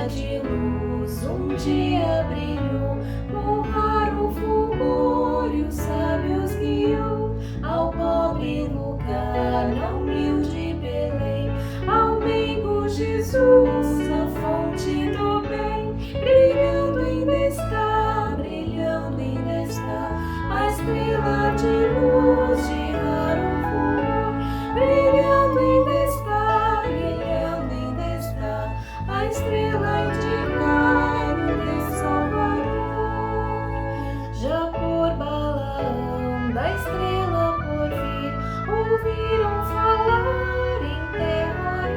estrela de luz um dia brilhou, com raro fulgor e os sábios guiou ao pobre lugar, na humilde Belém, ao meigo Jesus, a fonte do bem, brilhando ainda está a estrela de luz de raro fulgor, brilhando ainda está a estrela indicar o Deus Salvador. Já por Balaão da estrela por vir, ouviram falar em terra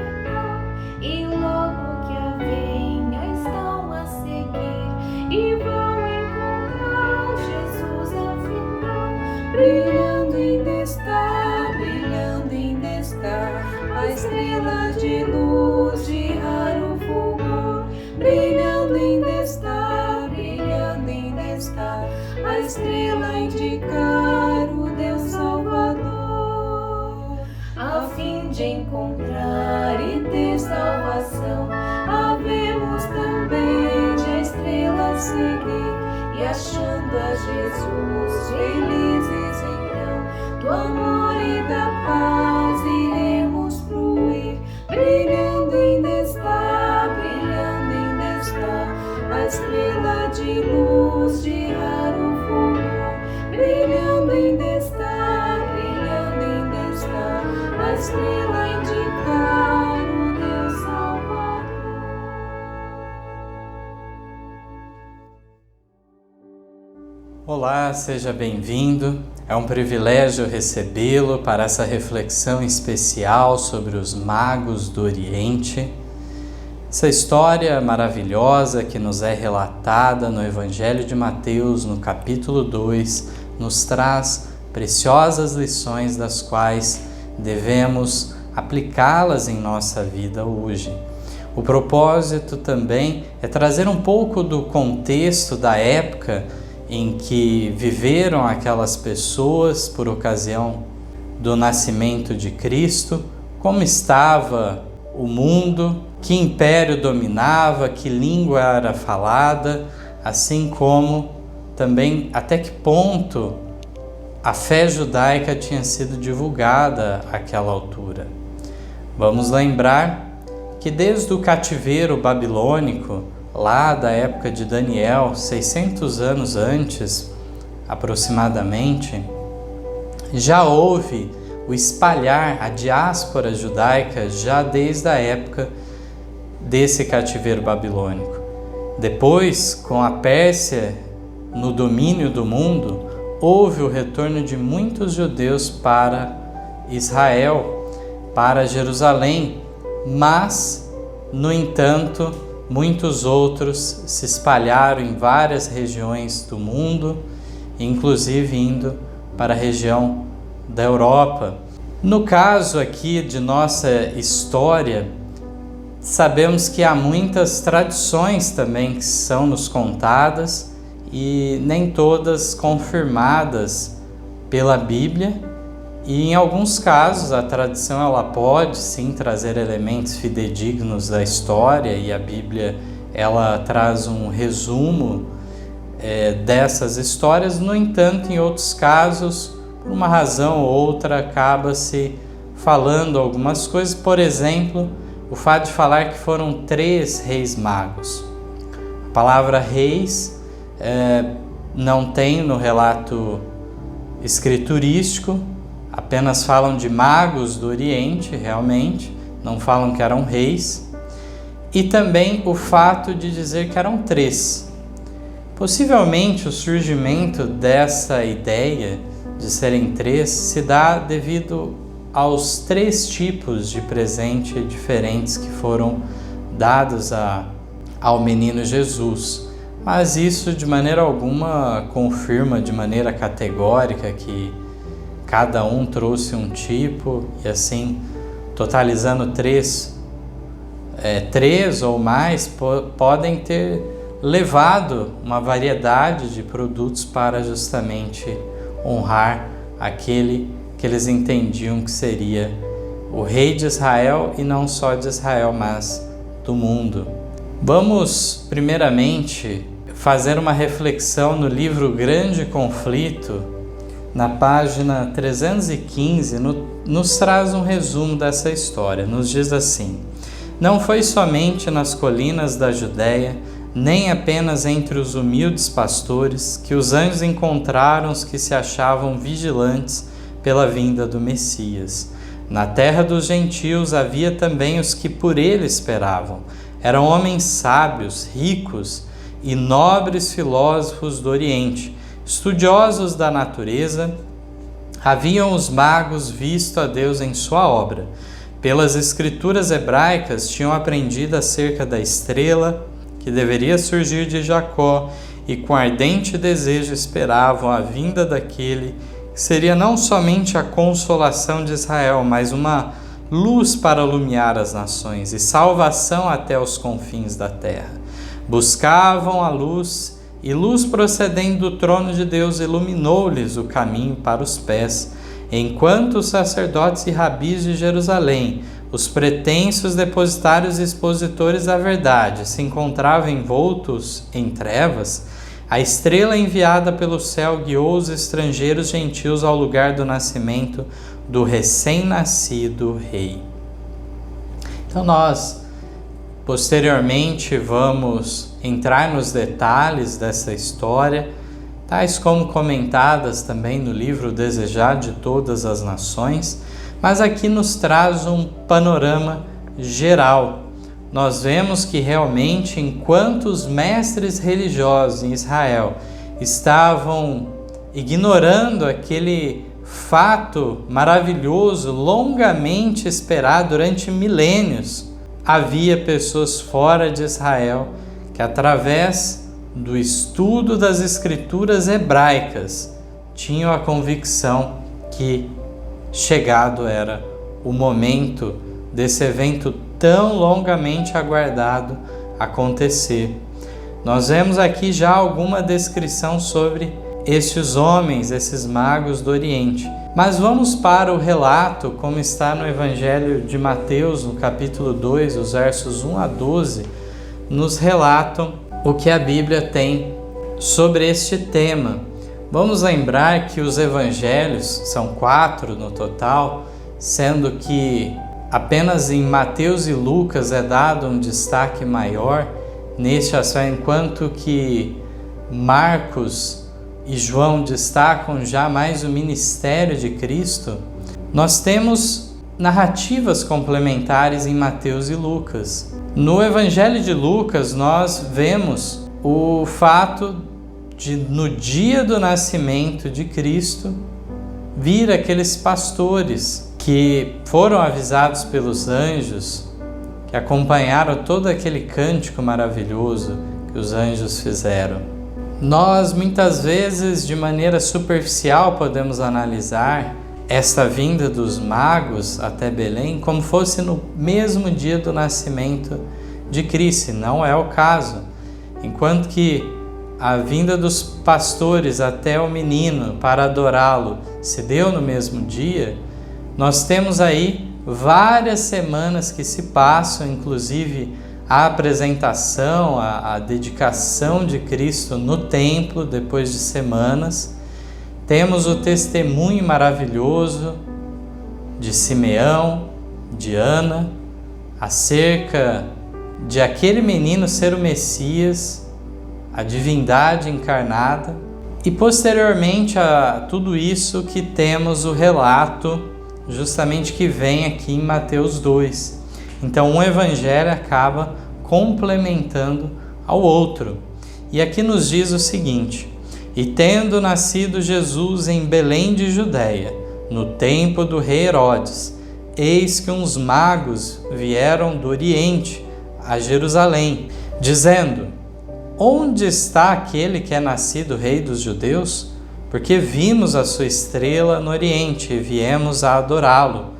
e logo que a venha estão a seguir e vão encontrar Jesus afinal. Brilhando ainda está a estrela de luz de raro fulgor, brilhando ainda está a estrela a indicar o Deus Salvador. A fim de encontrar e ter salvação, havemos também de a estrela seguir, e achando a Jesus felizes então, do amor e da paz iremos fruir. Brilhando ainda está a estrela de luz de raro fulgor, brilhando ainda está a estrela a indicar o Deus Salvador. Olá, seja bem-vindo. É um privilégio recebê-lo para essa reflexão especial sobre os magos do Oriente. Essa história maravilhosa que nos é relatada no Evangelho de Mateus, no capítulo 2, nos traz preciosas lições das quais devemos aplicá-las em nossa vida hoje. O propósito também é trazer um pouco do contexto da época em que viveram aquelas pessoas por ocasião do nascimento de Cristo, como estava o mundo, que império dominava, que língua era falada, assim como também até que ponto a fé judaica tinha sido divulgada àquela altura. Vamos lembrar que desde o cativeiro babilônico, lá da época de Daniel, 600 anos antes, aproximadamente, já houve o espalhar a diáspora judaica já desde a época desse cativeiro babilônico. Depois, com a Pérsia no domínio do mundo, houve o retorno de muitos judeus para Israel, para Jerusalém, mas, no entanto, muitos outros se espalharam em várias regiões do mundo, inclusive indo para a região da Europa. No caso aqui de nossa história, sabemos que há muitas tradições também que são nos contadas e nem todas confirmadas pela Bíblia, e em alguns casos a tradição ela pode sim trazer elementos fidedignos da história, e a Bíblia ela traz um resumo dessas histórias. No entanto, em outros casos, por uma razão ou outra, acaba-se falando algumas coisas. Por exemplo, o fato de falar que foram 3 reis magos. A palavra reis não tem no relato escriturístico, apenas falam de magos do Oriente, realmente, não falam que eram reis. E também o fato de dizer que eram 3. Possivelmente o surgimento dessa ideia de serem 3 se dá devido aos 3 tipos de presente diferentes que foram dados ao menino Jesus. Mas isso de maneira alguma confirma de maneira categórica que cada um trouxe um tipo, e assim, totalizando 3 ou mais, podem ter levado uma variedade de produtos para justamente honrar aquele que eles entendiam que seria o rei de Israel, e não só de Israel, mas do mundo. Vamos, primeiramente, fazer uma reflexão no livro Grande Conflito. Na página 315, nos traz um resumo dessa história. Nos diz assim: não foi somente nas colinas da Judéia, nem apenas entre os humildes pastores, que os anjos encontraram os que se achavam vigilantes pela vinda do Messias. Na terra dos gentios havia também os que por ele esperavam. Eram homens sábios, ricos e nobres filósofos do Oriente, estudiosos da natureza. Haviam os magos visto a Deus em sua obra. Pelas escrituras hebraicas tinham aprendido acerca da estrela que deveria surgir de Jacó, e com ardente desejo esperavam a vinda daquele que seria não somente a consolação de Israel, mas uma luz para iluminar as nações e salvação até os confins da terra. Buscavam a luz, e luz procedendo do trono de Deus iluminou-lhes o caminho para os pés, enquanto os sacerdotes e rabis de Jerusalém, os pretensos depositários e expositores da verdade, se encontravam envoltos em trevas. A estrela enviada pelo céu guiou os estrangeiros gentios ao lugar do nascimento do recém-nascido rei. Então nós, posteriormente, vamos entrar nos detalhes dessa história, tais como comentadas também no livro Desejado de Todas as Nações, mas aqui nos traz um panorama geral. Nós vemos que realmente, enquanto os mestres religiosos em Israel estavam ignorando aquele fato maravilhoso, longamente esperado durante milênios, havia pessoas fora de Israel que, através do estudo das escrituras hebraicas, tinham a convicção que chegado era o momento desse evento tão longamente aguardado acontecer. Nós vemos aqui já alguma descrição sobre esses homens, esses magos do Oriente. Mas vamos para o relato, como está no Evangelho de Mateus, no capítulo 2, os versos 1 a 12, nos relatam o que a Bíblia tem sobre este tema. Vamos lembrar que os evangelhos são 4 no total, sendo que apenas em Mateus e Lucas é dado um destaque maior neste aspecto, enquanto que Marcos e João destacam já mais o ministério de Cristo. Nós temos narrativas complementares em Mateus e Lucas. No Evangelho de Lucas, nós vemos o fato de, no dia do nascimento de Cristo, vir aqueles pastores que foram avisados pelos anjos, que acompanharam todo aquele cântico maravilhoso que os anjos fizeram. Nós, muitas vezes, de maneira superficial, podemos analisar esta vinda dos magos até Belém como fosse no mesmo dia do nascimento de Cristo. Não é o caso. Enquanto que a vinda dos pastores até o menino para adorá-lo se deu no mesmo dia, nós temos aí várias semanas que se passam, inclusive a apresentação, a dedicação de Cristo no templo, depois de semanas. Temos o testemunho maravilhoso de Simeão, de Ana, acerca de aquele menino ser o Messias, a divindade encarnada. E posteriormente a tudo isso que temos o relato justamente que vem aqui em Mateus 2. Então um evangelho acaba complementando ao outro. E aqui nos diz o seguinte: e tendo nascido Jesus em Belém de Judéia, no tempo do rei Herodes, eis que uns magos vieram do Oriente a Jerusalém, dizendo: onde está aquele que é nascido rei dos judeus? Porque vimos a sua estrela no Oriente e viemos a adorá-lo.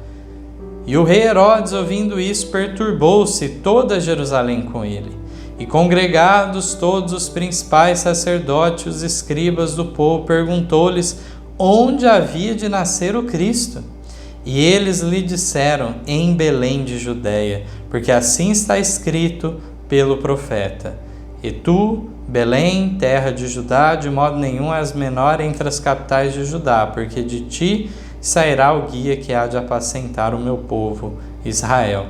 E o rei Herodes, ouvindo isso, perturbou-se toda Jerusalém com ele. E congregados todos os principais sacerdotes, os escribas do povo, perguntou-lhes onde havia de nascer o Cristo. E eles lhe disseram: em Belém de Judéia, porque assim está escrito pelo profeta: E tu, Belém, terra de Judá, de modo nenhum és menor entre as capitais de Judá, porque de ti sairá o guia que há de apacentar o meu povo, Israel.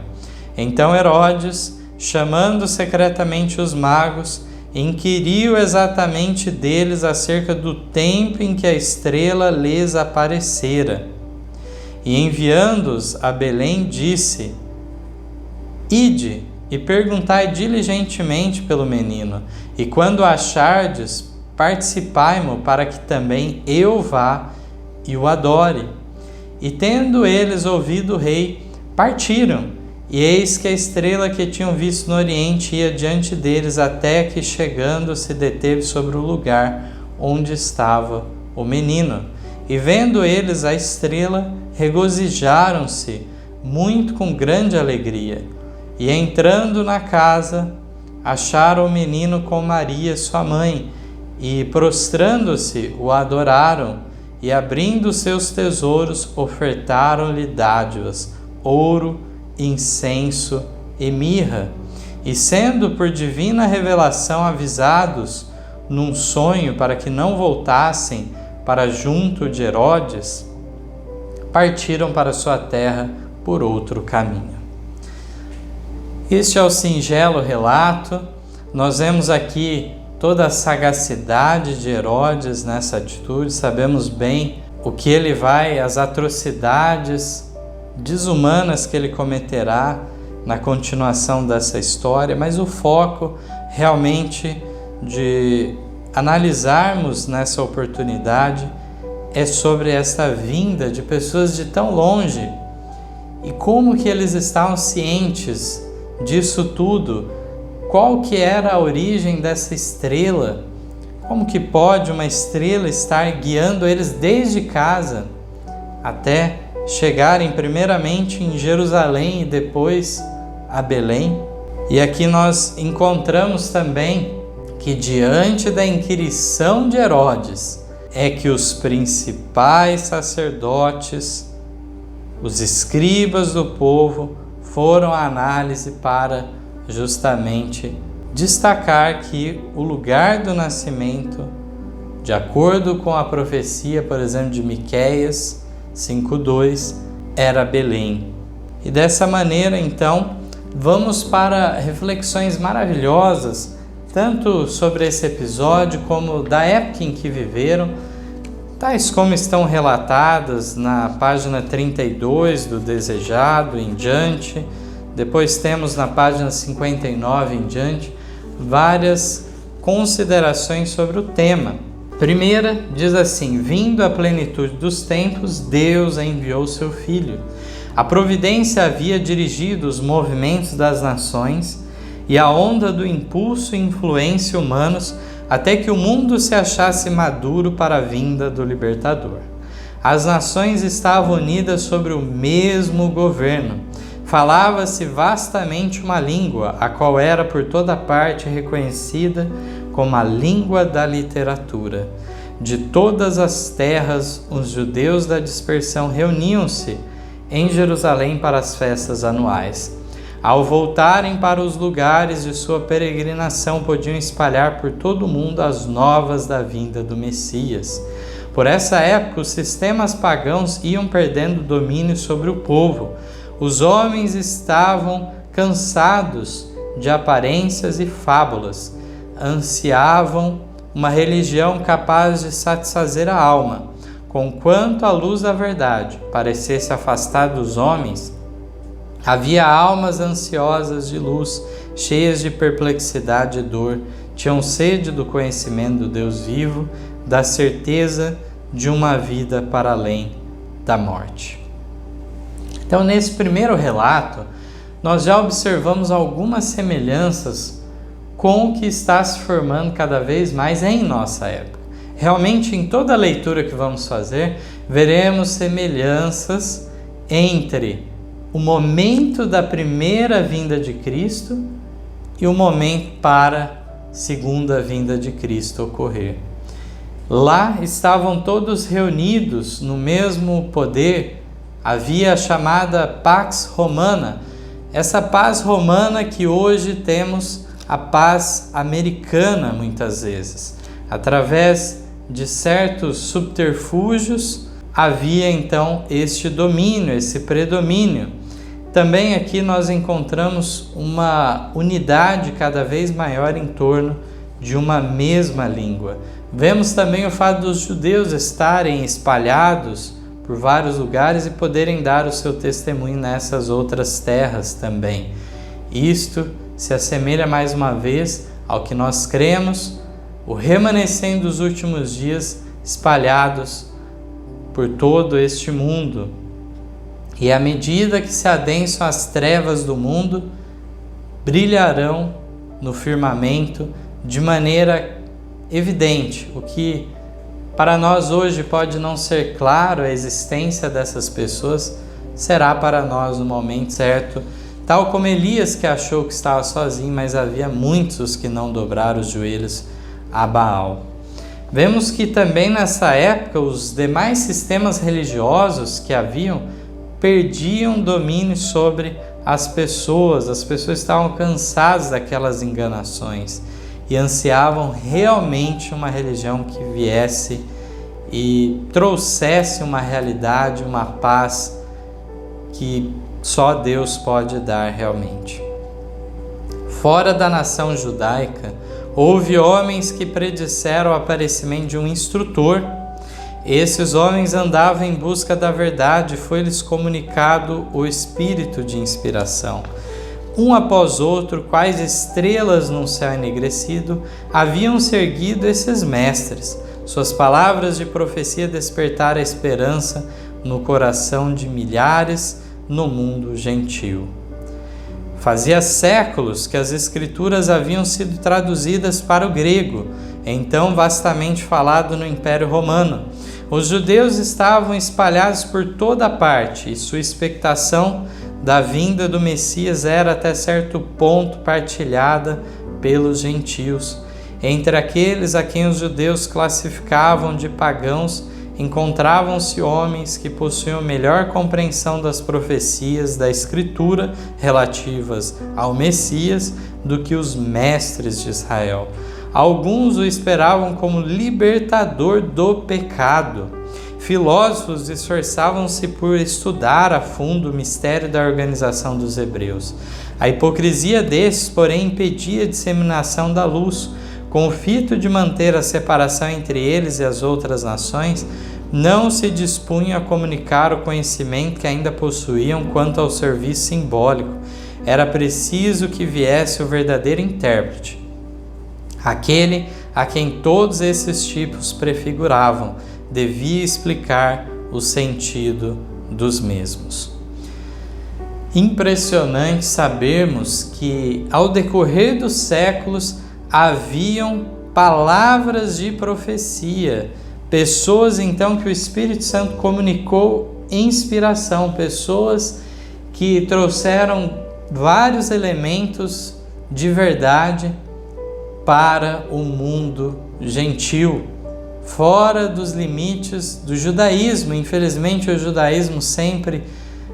Então Herodes, chamando secretamente os magos, inquiriu exatamente deles acerca do tempo em que a estrela lhes aparecera. E enviando-os a Belém, disse: Ide e perguntai diligentemente pelo menino, e quando o achardes, participai-mo, para que também eu vá e o adore. E tendo eles ouvido o rei, partiram, e eis que a estrela que tinham visto no oriente ia diante deles, até que, chegando, se deteve sobre o lugar onde estava o menino. E vendo eles a estrela, regozijaram-se muito com grande alegria. E entrando na casa, acharam o menino com Maria, sua mãe, e prostrando-se, o adoraram, e abrindo seus tesouros, ofertaram-lhe dádivas, ouro, incenso e mirra. E sendo por divina revelação avisados num sonho para que não voltassem para junto de Herodes, partiram para sua terra por outro caminho. Este é o singelo relato. Nós vemos aqui toda a sagacidade de Herodes nessa atitude. Sabemos bem o que ele vai, as atrocidades desumanas que ele cometerá na continuação dessa história, mas o foco realmente de analisarmos nessa oportunidade é sobre esta vinda de pessoas de tão longe e como que eles estavam cientes disso tudo, qual que era a origem dessa estrela, como que pode uma estrela estar guiando eles desde casa até chegarem primeiramente em Jerusalém e depois a Belém. E aqui nós encontramos também que diante da inquirição de Herodes é que os principais sacerdotes, os escribas do povo, foram à análise para justamente destacar que o lugar do nascimento, de acordo com a profecia, por exemplo, de Miqueias 5:2, era Belém. E dessa maneira, então, vamos para reflexões maravilhosas, tanto sobre esse episódio como da época em que viveram, tais como estão relatadas na página 32 do Desejado em diante. Depois temos na página 59 em diante várias considerações sobre o tema. Primeira diz assim: vindo a plenitude dos tempos, Deus enviou seu Filho. A providência havia dirigido os movimentos das nações e a onda do impulso e influência humanos até que o mundo se achasse maduro para a vinda do Libertador. As nações estavam unidas sobre o mesmo governo. Falava-se vastamente uma língua, a qual era por toda parte reconhecida como a língua da literatura. De todas as terras, os judeus da dispersão reuniam-se em Jerusalém para as festas anuais. Ao voltarem para os lugares de sua peregrinação, podiam espalhar por todo o mundo as novas da vinda do Messias. Por essa época, os sistemas pagãos iam perdendo domínio sobre o povo. Os homens estavam cansados de aparências e fábulas, ansiavam uma religião capaz de satisfazer a alma. Conquanto a luz da verdade parecesse afastar dos homens, havia almas ansiosas de luz, cheias de perplexidade e dor, tinham sede do conhecimento do Deus vivo, da certeza de uma vida para além da morte. Então, nesse primeiro relato, nós já observamos algumas semelhanças com o que está se formando cada vez mais em nossa época. Realmente, em toda a leitura que vamos fazer, veremos semelhanças entre o momento da primeira vinda de Cristo e o momento para a segunda vinda de Cristo ocorrer. Lá estavam todos reunidos no mesmo poder. Havia a chamada Pax Romana, essa paz romana que hoje temos a paz americana muitas vezes. Através de certos subterfúgios havia então este domínio, esse predomínio. Também aqui nós encontramos uma unidade cada vez maior em torno de uma mesma língua. Vemos também o fato dos judeus estarem espalhados por vários lugares e poderem dar o seu testemunho nessas outras terras também. Isto se assemelha mais uma vez ao que nós cremos, o remanescente dos últimos dias espalhados por todo este mundo. E à medida que se adensam as trevas do mundo, brilharão no firmamento de maneira evidente, o que para nós hoje pode não ser claro a existência dessas pessoas, será para nós no momento certo, tal como Elias, que achou que estava sozinho, mas havia muitos que não dobraram os joelhos a Baal. Vemos que também nessa época os demais sistemas religiosos que haviam perdiam domínio sobre as pessoas estavam cansadas daquelas enganações e ansiavam realmente uma religião que viesse e trouxesse uma realidade, uma paz que só Deus pode dar realmente. Fora da nação judaica, houve homens que predisseram o aparecimento de um instrutor. Esses homens andavam em busca da verdade, foi-lhes comunicado o espírito de inspiração. Um após outro, quais estrelas num céu enegrecido, haviam se erguido esses mestres. Suas palavras de profecia despertaram a esperança no coração de milhares no mundo gentil. Fazia séculos que as escrituras haviam sido traduzidas para o grego, então vastamente falado no Império Romano. Os judeus estavam espalhados por toda parte e sua expectação da vinda do Messias era até certo ponto partilhada pelos gentios. Entre aqueles a quem os judeus classificavam de pagãos, encontravam-se homens que possuíam melhor compreensão das profecias da Escritura relativas ao Messias do que os mestres de Israel. Alguns o esperavam como libertador do pecado. Filósofos esforçavam-se por estudar a fundo o mistério da organização dos hebreus. A hipocrisia desses, porém, impedia a disseminação da luz. Com o fito de manter a separação entre eles e as outras nações, não se dispunham a comunicar o conhecimento que ainda possuíam quanto ao serviço simbólico. Era preciso que viesse o verdadeiro intérprete, aquele a quem todos esses tipos prefiguravam, devia explicar o sentido dos mesmos. Impressionante sabermos que, ao decorrer dos séculos, haviam palavras de profecia, pessoas então que o Espírito Santo comunicou inspiração, pessoas que trouxeram vários elementos de verdade para o mundo gentil, fora dos limites do judaísmo. Infelizmente, o judaísmo sempre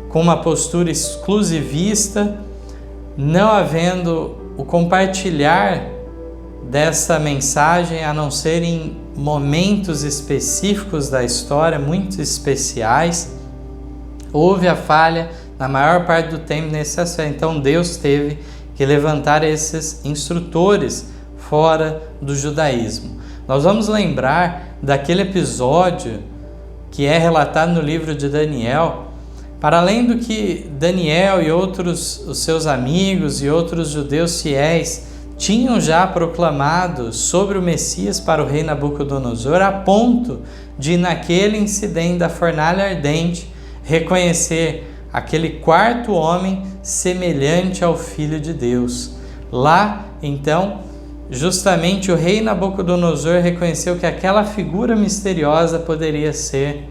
com uma postura exclusivista, não havendo o compartilhar dessa mensagem, a não ser em momentos específicos da história, muito especiais. Houve a falha na maior parte do tempo nesse aspecto. Então Deus teve que levantar esses instrutores fora do judaísmo. Nós vamos lembrar daquele episódio que é relatado no livro de Daniel. Para além do que Daniel e outros, os seus amigos e outros judeus fiéis tinham já proclamado sobre o Messias para o rei Nabucodonosor, a ponto de, naquele incidente da fornalha ardente, reconhecer aquele quarto homem semelhante ao Filho de Deus. Lá, então, justamente o rei Nabucodonosor reconheceu que aquela figura misteriosa poderia ser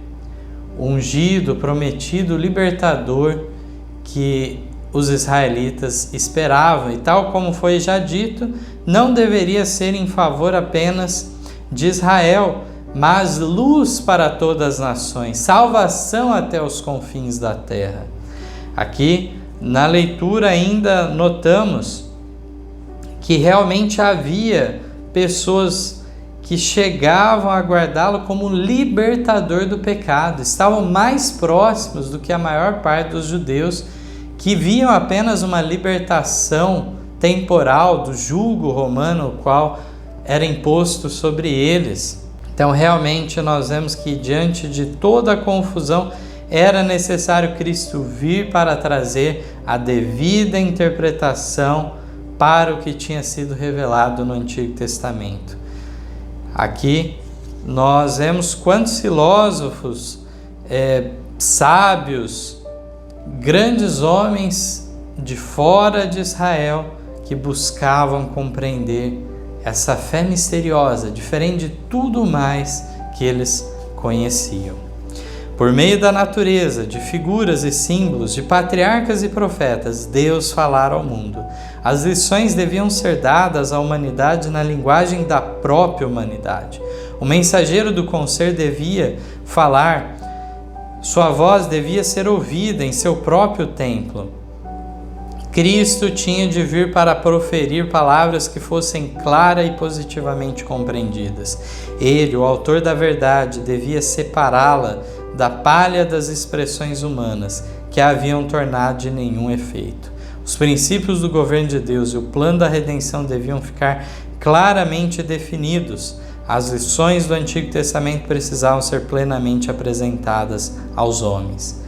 o ungido, prometido, libertador que os israelitas esperavam. E tal como foi já dito, não deveria ser em favor apenas de Israel, mas luz para todas as nações, salvação até os confins da terra. Aqui, na leitura, ainda notamos que realmente havia pessoas que chegavam a aguardá-lo como libertador do pecado, estavam mais próximos do que a maior parte dos judeus, que viam apenas uma libertação temporal do jugo romano, o qual era imposto sobre eles. Então, realmente, nós vemos que diante de toda a confusão, era necessário Cristo vir para trazer a devida interpretação para o que tinha sido revelado no Antigo Testamento. Aqui nós vemos quantos filósofos, sábios, grandes homens de fora de Israel que buscavam compreender essa fé misteriosa, diferente de tudo mais que eles conheciam. Por meio da natureza, de figuras e símbolos, de patriarcas e profetas, Deus falara ao mundo. As lições deviam ser dadas à humanidade na linguagem da própria humanidade. O mensageiro do conselho devia falar, sua voz devia ser ouvida em seu próprio templo. Cristo tinha de vir para proferir palavras que fossem claras e positivamente compreendidas. Ele, o autor da verdade, devia separá-la da palha das expressões humanas que a haviam tornado de nenhum efeito. Os princípios do governo de Deus e o plano da redenção deviam ficar claramente definidos. As lições do Antigo Testamento precisavam ser plenamente apresentadas aos homens.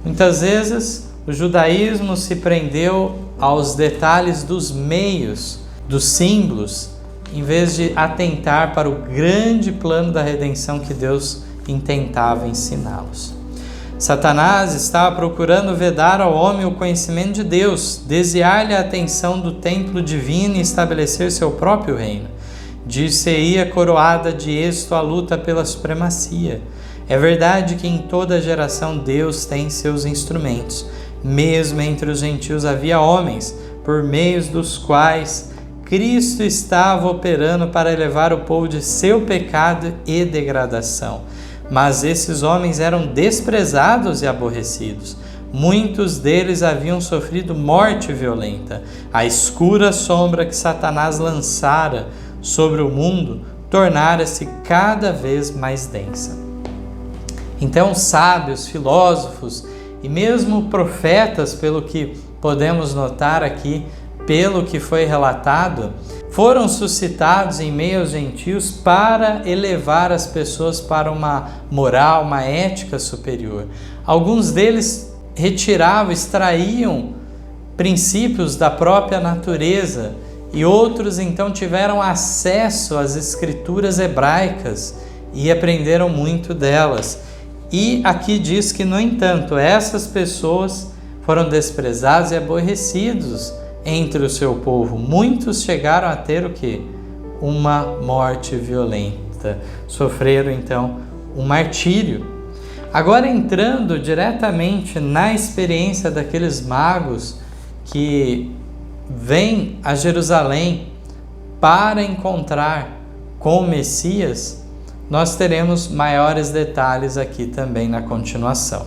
Muitas vezes, o judaísmo se prendeu aos detalhes dos meios, dos símbolos, em vez de atentar para o grande plano da redenção que Deus intentava ensiná-los. Satanás estava procurando vedar ao homem o conhecimento de Deus, desviar-lhe a atenção do templo divino e estabelecer seu próprio reino. Dir-se-ia coroada de êxito a luta pela supremacia. É verdade que em toda geração Deus tem seus instrumentos. Mesmo entre os gentios havia homens, por meio dos quais Cristo estava operando para elevar o povo de seu pecado e degradação. Mas esses homens eram desprezados e aborrecidos. Muitos deles haviam sofrido morte violenta. A escura sombra que Satanás lançara sobre o mundo tornara-se cada vez mais densa. Então, sábios, filósofos e mesmo profetas, pelo que podemos notar aqui, pelo que foi relatado, foram suscitados em meio aos gentios para elevar as pessoas para uma moral, uma ética superior. Alguns deles retiravam, extraíam princípios da própria natureza e outros então tiveram acesso às escrituras hebraicas e aprenderam muito delas. E aqui diz que, no entanto, essas pessoas foram desprezados e aborrecidos entre o seu povo. Muitos chegaram a ter o quê? Uma morte violenta. Sofreram, então, um martírio. Agora, entrando diretamente na experiência daqueles magos que vêm a Jerusalém para encontrar com o Messias, nós teremos maiores detalhes aqui também na continuação.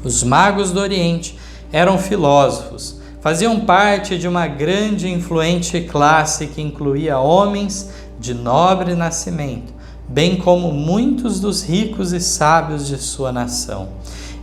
Os magos do Oriente eram filósofos, faziam parte de uma grande e influente classe que incluía homens de nobre nascimento, bem como muitos dos ricos e sábios de sua nação.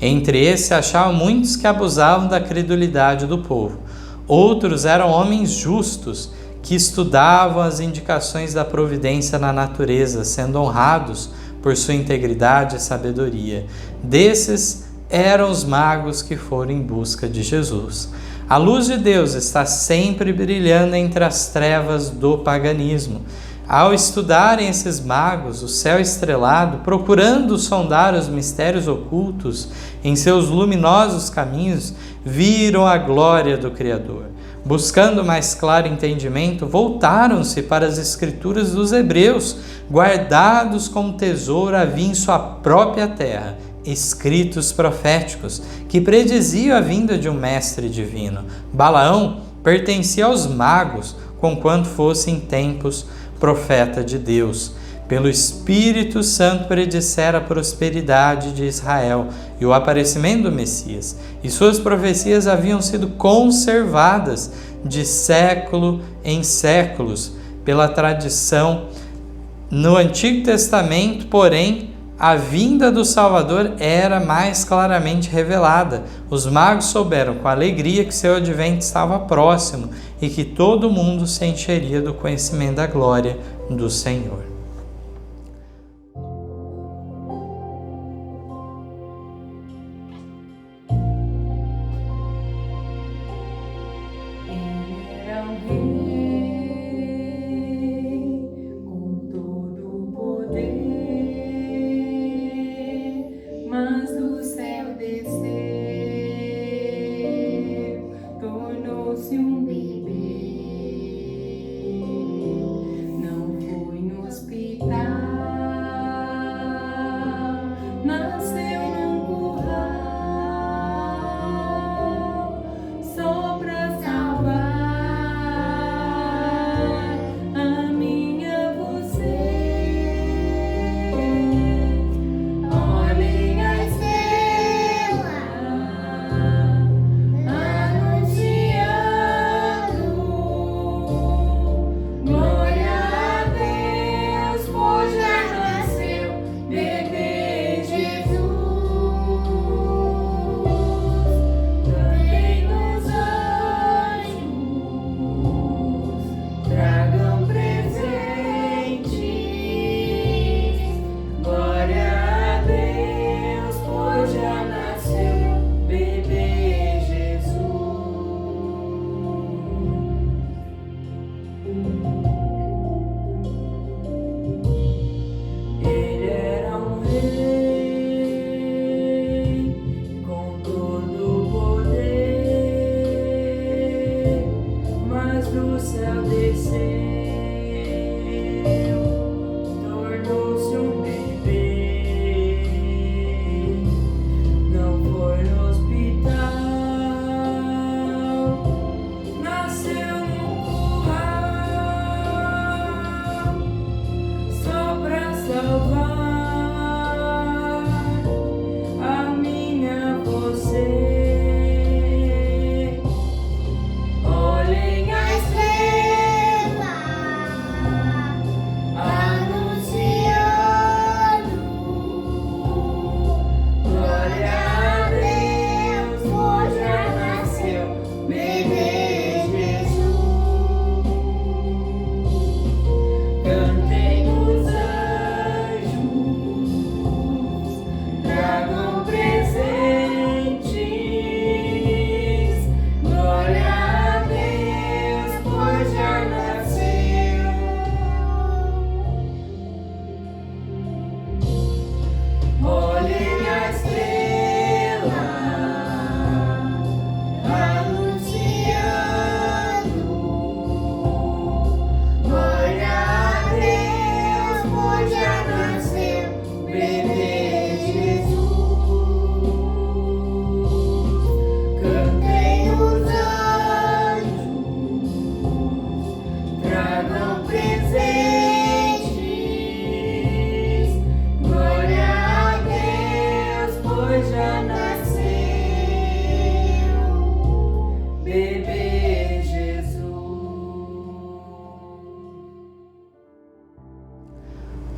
Entre esses achavam muitos que abusavam da credulidade do povo. Outros eram homens justos, que estudavam as indicações da providência na natureza, sendo honrados por sua integridade e sabedoria. Desses eram os magos que foram em busca de Jesus. A luz de Deus está sempre brilhando entre as trevas do paganismo. Ao estudarem esses magos, o céu estrelado, procurando sondar os mistérios ocultos em seus luminosos caminhos, viram a glória do Criador. Buscando mais claro entendimento, voltaram-se para as escrituras dos hebreus, guardados como tesouro havia em sua própria terra, escritos proféticos, que prediziam a vinda de um mestre divino. Balaão pertencia aos magos, conquanto fosse em tempos profeta de Deus. Pelo Espírito Santo predissera a prosperidade de Israel, e e o aparecimento do Messias. E suas profecias haviam sido conservadas de século em séculos pela tradição. No Antigo Testamento, porém, a vinda do Salvador era mais claramente revelada. Os magos souberam com alegria que seu advento estava próximo e que todo mundo se encheria do conhecimento da glória do Senhor.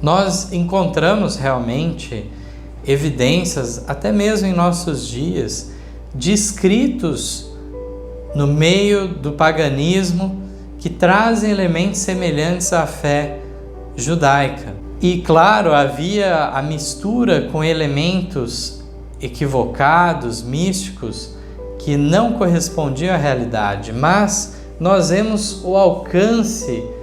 Nós encontramos realmente evidências, até mesmo em nossos dias, de escritos no meio do paganismo que trazem elementos semelhantes à fé judaica. E claro, havia a mistura com elementos equivocados, místicos, que não correspondiam à realidade, mas nós vemos o alcance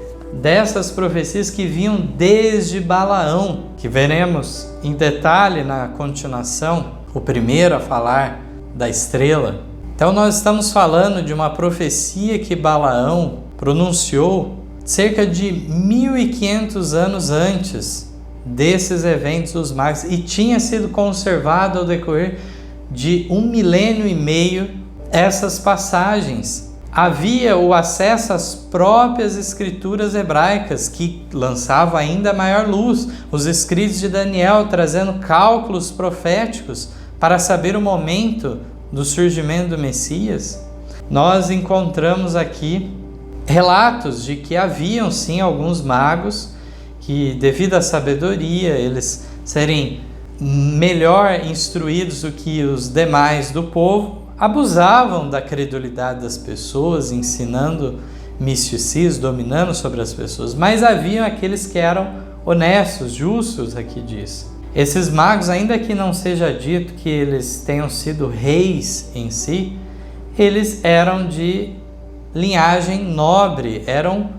dessas profecias que vinham desde Balaão, que veremos em detalhe na continuação, o primeiro a falar da estrela. Então nós estamos falando de uma profecia que Balaão pronunciou cerca de 1500 anos antes desses eventos dos magos e tinha sido conservado ao decorrer de 1 milênio e meio essas passagens. Havia o acesso às próprias escrituras hebraicas, que lançava ainda maior luz, os escritos de Daniel trazendo cálculos proféticos para saber o momento do surgimento do Messias, nós encontramos aqui relatos de que haviam sim alguns magos que, devido à sabedoria, eles serem melhor instruídos do que os demais do povo, abusavam da credulidade das pessoas, ensinando misticismo, dominando sobre as pessoas. Mas haviam aqueles que eram honestos, justos, aqui diz. Esses magos, ainda que não seja dito que eles tenham sido reis em si, eles eram de linhagem nobre, eram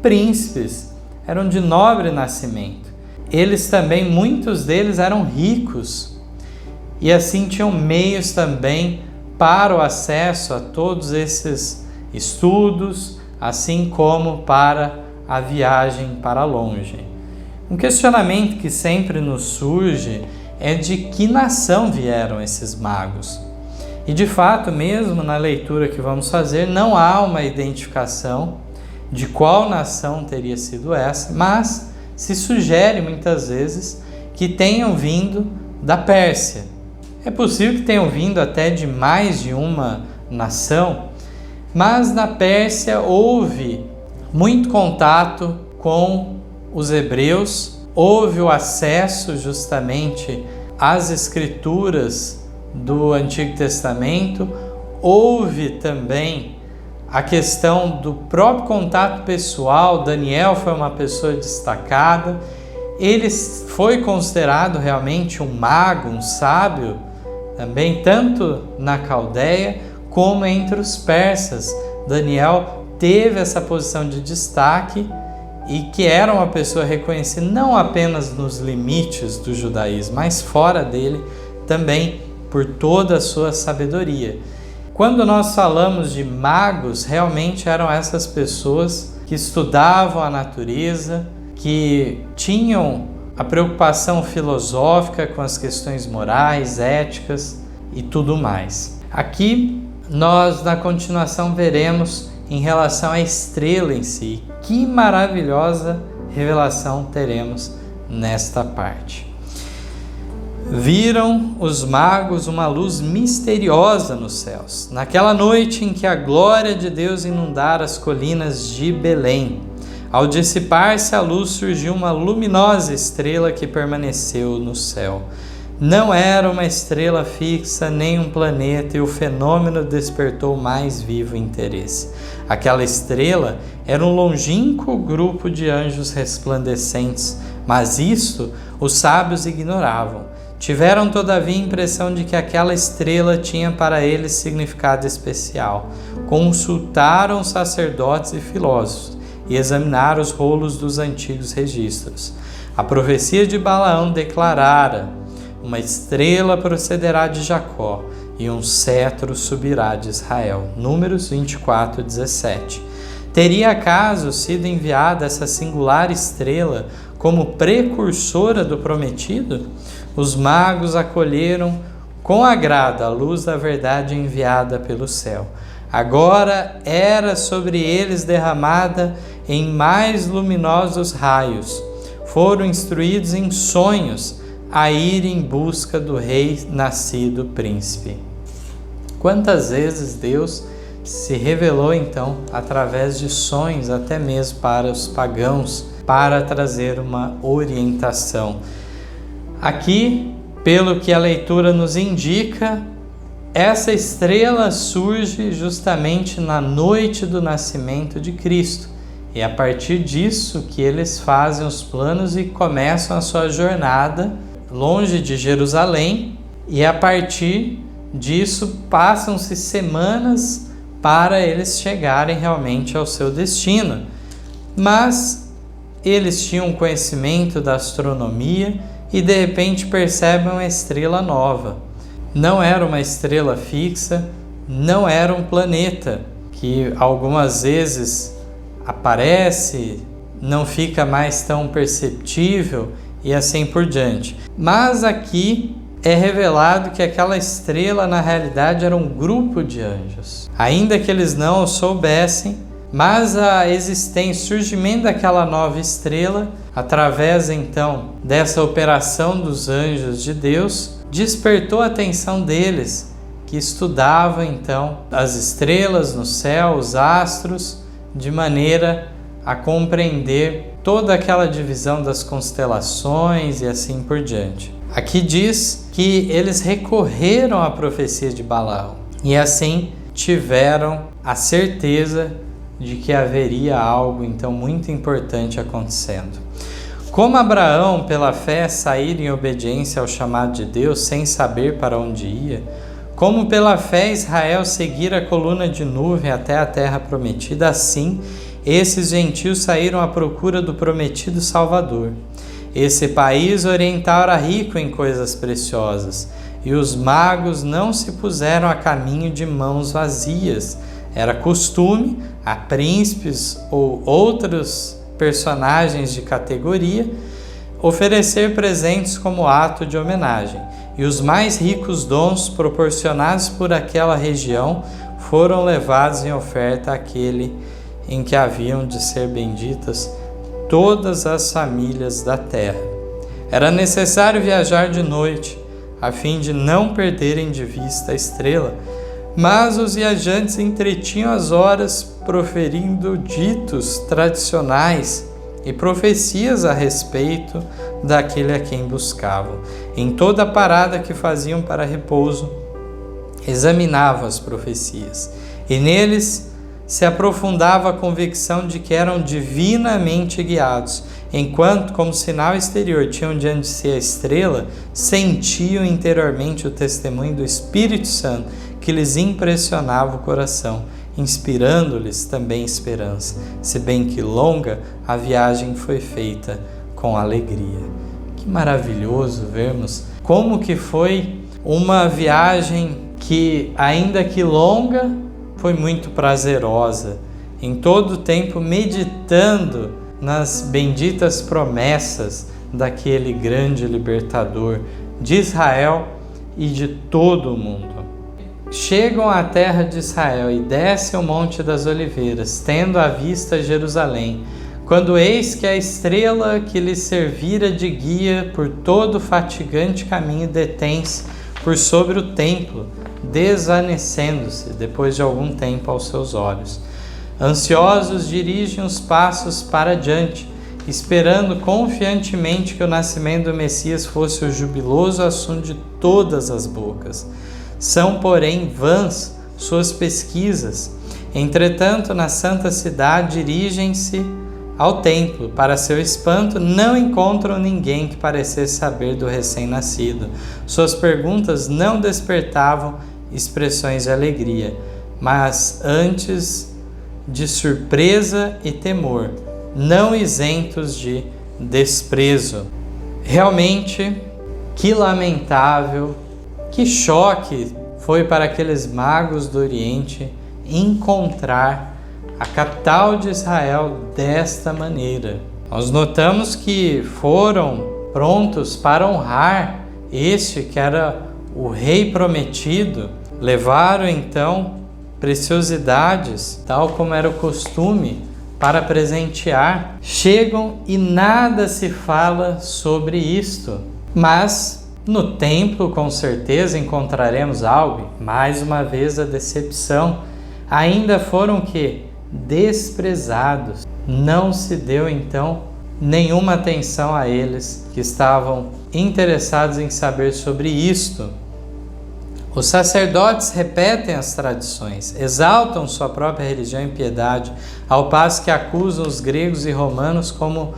príncipes, eram de nobre nascimento. Eles também, muitos deles eram ricos e assim tinham meios também para o acesso a todos esses estudos, assim como para a viagem para longe. Um questionamento que sempre nos surge é de que nação vieram esses magos. E de fato, mesmo na leitura que vamos fazer, não há uma identificação de qual nação teria sido essa, mas se sugere muitas vezes que tenham vindo da Pérsia. É possível que tenham vindo até de mais de uma nação, mas na Pérsia houve muito contato com os hebreus, houve o acesso justamente às escrituras do Antigo Testamento, houve também a questão do próprio contato pessoal. Daniel foi uma pessoa destacada, ele foi considerado realmente um mago, um sábio, também tanto na Caldeia como entre os persas. Daniel teve essa posição de destaque e que era uma pessoa reconhecida não apenas nos limites do judaísmo, mas fora dele também por toda a sua sabedoria. Quando nós falamos de magos, realmente eram essas pessoas que estudavam a natureza, que tinham a preocupação filosófica com as questões morais, éticas e tudo mais. Aqui nós, na continuação, veremos em relação à estrela em si. Que maravilhosa revelação teremos nesta parte. Viram os magos uma luz misteriosa nos céus, naquela noite em que a glória de Deus inundara as colinas de Belém. Ao dissipar-se a luz, surgiu uma luminosa estrela que permaneceu no céu. Não era uma estrela fixa, nem um planeta, e o fenômeno despertou mais vivo interesse. Aquela estrela era um longínquo grupo de anjos resplandecentes, mas isto os sábios ignoravam. Tiveram, todavia, a impressão de que aquela estrela tinha para eles significado especial. Consultaram sacerdotes e filósofos e examinaram os rolos dos antigos registros. A profecia de Balaão declarara: uma estrela procederá de Jacó e um cetro subirá de Israel. Números 24, 17. Teria acaso sido enviada essa singular estrela como precursora do prometido? Os magos acolheram com agrado a luz da verdade enviada pelo céu. Agora era sobre eles derramada em mais luminosos raios. Foram instruídos em sonhos a ir em busca do rei nascido príncipe. Quantas vezes Deus se revelou então através de sonhos, até mesmo para os pagãos, para trazer uma orientação. Aqui, pelo que a leitura nos indica, essa estrela surge justamente na noite do nascimento de Cristo. E é a partir disso que eles fazem os planos e começam a sua jornada longe de Jerusalém. E a partir disso passam-se semanas para eles chegarem realmente ao seu destino. Mas eles tinham conhecimento da astronomia e de repente percebem uma estrela nova. Não era uma estrela fixa, não era um planeta que algumas vezes aparece, não fica mais tão perceptível e assim por diante. Mas aqui é revelado que aquela estrela na realidade era um grupo de anjos. Ainda que eles não o soubessem, mas a existência, o surgimento daquela nova estrela, através então dessa operação dos anjos de Deus, despertou a atenção deles, que estudavam então as estrelas no céu, os astros, de maneira a compreender toda aquela divisão das constelações e assim por diante. Aqui diz que eles recorreram à profecia de Balaão e assim tiveram a certeza de que haveria algo então muito importante acontecendo. Como Abraão, pela fé, saíra em obediência ao chamado de Deus sem saber para onde ia, como pela fé Israel seguira a coluna de nuvem até a terra prometida, assim esses gentios saíram à procura do prometido Salvador. Esse país oriental era rico em coisas preciosas, e os magos não se puseram a caminho de mãos vazias. Era costume a príncipes ou outros personagens de categoria oferecer presentes como ato de homenagem, e os mais ricos dons proporcionados por aquela região foram levados em oferta àquele em que haviam de ser benditas todas as famílias da terra. Era necessário viajar de noite, a fim de não perderem de vista a estrela, mas os viajantes entretinham as horas proferindo ditos tradicionais e profecias a respeito daquele a quem buscavam. Em toda a parada que faziam para repouso, examinavam as profecias, e neles se aprofundava a convicção de que eram divinamente guiados, enquanto, como sinal exterior, tinham diante de si a estrela, sentiam interiormente o testemunho do Espírito Santo, que lhes impressionava o coração, inspirando-lhes também esperança, se bem que longa, a viagem foi feita com alegria. Que maravilhoso vermos como que foi uma viagem que, ainda que longa, foi muito prazerosa, em todo o tempo meditando nas benditas promessas daquele grande libertador de Israel e de todo o mundo. Chegam à terra de Israel e descem o Monte das Oliveiras, tendo à vista Jerusalém, quando eis que a estrela que lhes servira de guia por todo o fatigante caminho detém-se por sobre o templo, desvanecendo-se depois de algum tempo aos seus olhos. Ansiosos dirigem os passos para diante, esperando confiantemente que o nascimento do Messias fosse o jubiloso assunto de todas as bocas. São, porém, vãs suas pesquisas. Entretanto, na santa cidade dirigem-se ao templo. Para seu espanto, não encontram ninguém que parecesse saber do recém-nascido. Suas perguntas não despertavam expressões de alegria, mas antes de surpresa e temor, não isentos de desprezo. Realmente, que lamentável, que choque foi para aqueles magos do Oriente encontrar a capital de Israel desta maneira. Nós notamos que foram prontos para honrar este que era o rei prometido. Levaram então preciosidades, tal como era o costume, para presentear. Chegam e nada se fala sobre isto, mas no templo com certeza encontraremos algo. Mais uma vez a decepção. Ainda foram que desprezados. Não se deu então nenhuma atenção a eles que estavam interessados em saber sobre isto. Os sacerdotes repetem as tradições, exaltam sua própria religião e piedade, ao passo que acusam os gregos e romanos como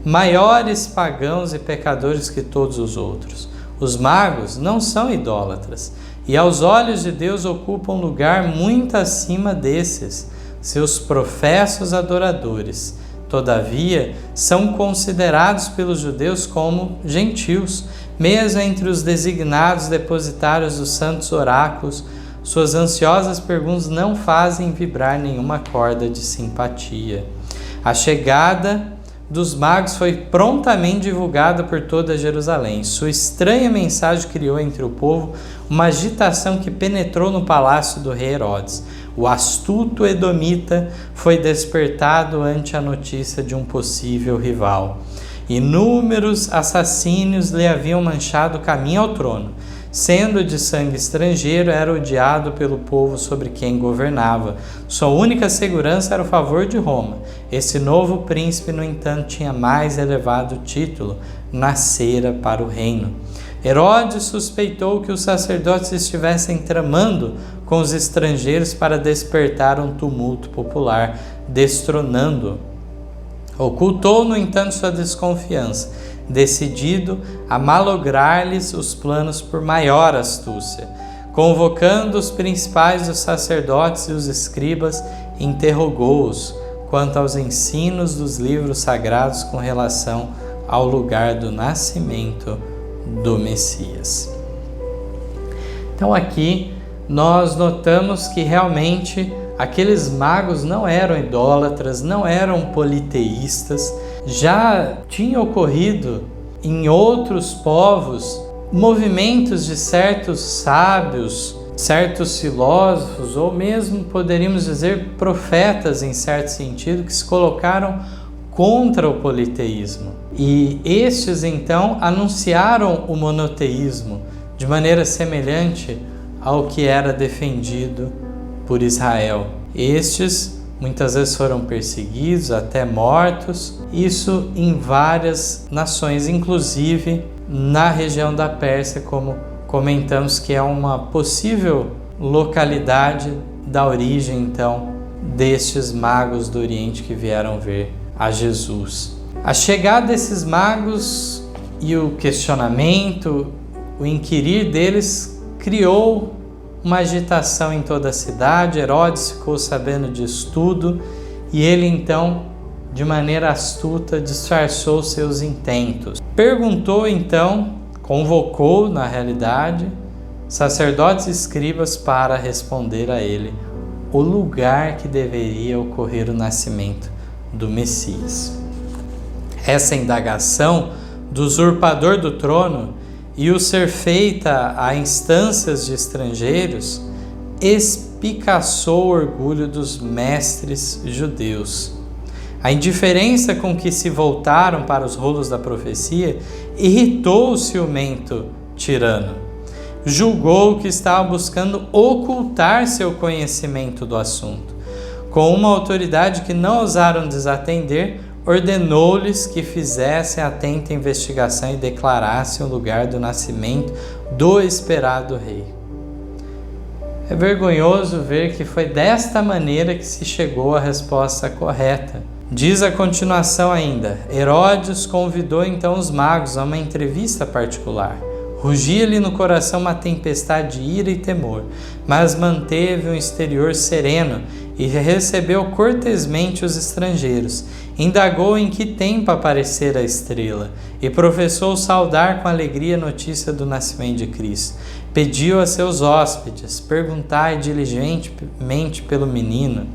maiores pagãos e pecadores que todos os outros. Os magos não são idólatras, e aos olhos de Deus ocupam um lugar muito acima desses, seus professos adoradores. Todavia, são considerados pelos judeus como gentios, mesmo entre os designados depositários dos santos oráculos. Suas ansiosas perguntas não fazem vibrar nenhuma corda de simpatia. A chegada dos magos foi prontamente divulgada por toda Jerusalém. Sua estranha mensagem criou entre o povo uma agitação que penetrou no palácio do rei Herodes. O astuto edomita foi despertado ante a notícia de um possível rival. Inúmeros assassínios lhe haviam manchado o caminho ao trono. Sendo de sangue estrangeiro, era odiado pelo povo sobre quem governava. Sua única segurança era o favor de Roma. Esse novo príncipe, no entanto, tinha mais elevado título, nascera para o reino. Herodes suspeitou que os sacerdotes estivessem tramando com os estrangeiros para despertar um tumulto popular, destronando-o. Ocultou, no entanto, sua desconfiança, decidido a malograr-lhes os planos por maior astúcia. Convocando os principais dos sacerdotes e os escribas, interrogou-os quanto aos ensinos dos livros sagrados com relação ao lugar do nascimento do Messias. Então aqui nós notamos que realmente aqueles magos não eram idólatras, não eram politeístas. Já tinha ocorrido em outros povos movimentos de certos sábios, certos filósofos, ou mesmo poderíamos dizer profetas em certo sentido, que se colocaram contra o politeísmo. E estes então anunciaram o monoteísmo de maneira semelhante ao que era defendido por Israel. Estes muitas vezes foram perseguidos, até mortos, isso em várias nações, inclusive na região da Pérsia, como comentamos, que é uma possível localidade da origem então destes magos do Oriente que vieram ver a Jesus. A chegada desses magos e o questionamento, o inquirir deles criou uma agitação em toda a cidade. Herodes ficou sabendo disso tudo e ele então, de maneira astuta, disfarçou seus intentos. Perguntou então, convocou na realidade, sacerdotes e escribas para responder a ele o lugar que deveria ocorrer o nascimento do Messias. Essa indagação do usurpador do trono e o ser feita a instâncias de estrangeiros espicaçou o orgulho dos mestres judeus. A indiferença com que se voltaram para os rolos da profecia irritou o ciumento tirano. Julgou que estava buscando ocultar seu conhecimento do assunto. Com uma autoridade que não ousaram desatender, ordenou-lhes que fizessem atenta investigação e declarassem o lugar do nascimento do esperado rei. É vergonhoso ver que foi desta maneira que se chegou à resposta correta. Diz a continuação ainda: Herodes convidou então os magos a uma entrevista particular. Rugia-lhe no coração uma tempestade de ira e temor, mas manteve um exterior sereno e recebeu cortesmente os estrangeiros. Indagou em que tempo aparecera a estrela e professou saudar com alegria a notícia do nascimento de Cristo. Pediu a seus hóspedes: perguntai diligentemente pelo menino,